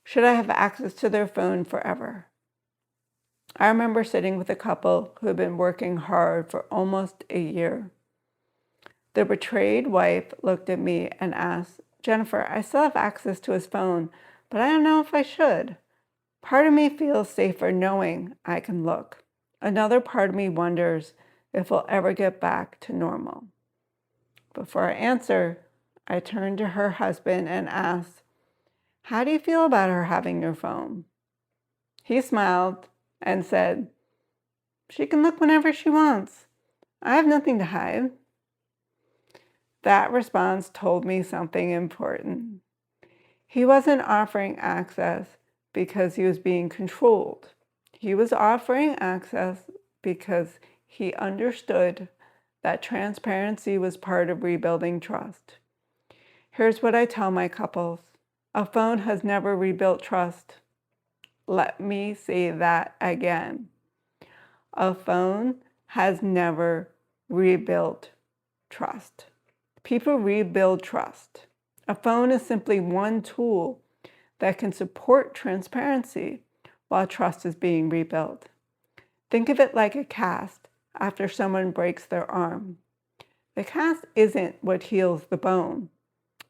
Should I have access to their phone forever? I remember sitting with a couple who had been working hard for almost a year. The betrayed wife looked at me and asked, "Jennifer, I still have access to his phone, but I don't know if I should. Part of me feels safer knowing I can look. Another part of me wonders if we'll ever get back to normal." Before I answer, I turned to her husband and asked, "How do you feel about her having your phone?" He smiled and said, "She can look whenever she wants. I have nothing to hide." That response told me something important. He wasn't offering access because he was being controlled. He was offering access because he understood that transparency was part of rebuilding trust. Here's what I tell my couples: a phone has never rebuilt trust. Let me say that again. A phone has never rebuilt trust. People rebuild trust. A phone is simply one tool that can support transparency while trust is being rebuilt. Think of it like a cast after someone breaks their arm. The cast isn't what heals the bone.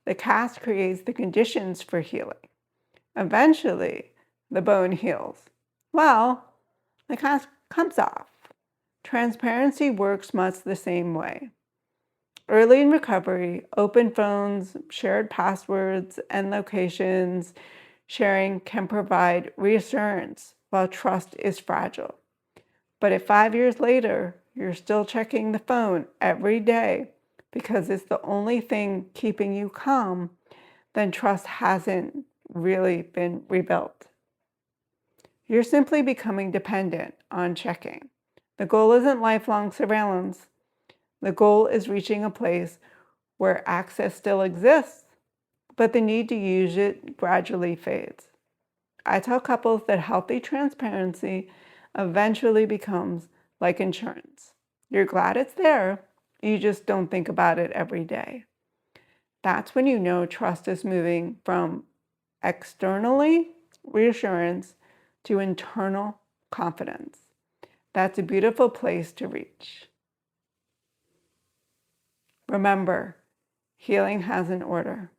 The cast creates the conditions for healing. Eventually, the bone heals. Well, the cast comes off. Transparency works much the same way. Early in recovery, open phones, shared passwords, and locations sharing can provide reassurance while trust is fragile. But if 5 years later, you're still checking the phone every day because it's the only thing keeping you calm, then trust hasn't really been rebuilt. You're simply becoming dependent on checking. The goal isn't lifelong surveillance. The goal is reaching a place where access still exists, but the need to use it gradually fades. I tell couples that healthy transparency eventually becomes like insurance. You're glad it's there, you just don't think about it every day. That's when you know trust is moving from externally reassurance to internal confidence. That's a beautiful place to reach. Remember, healing has an order.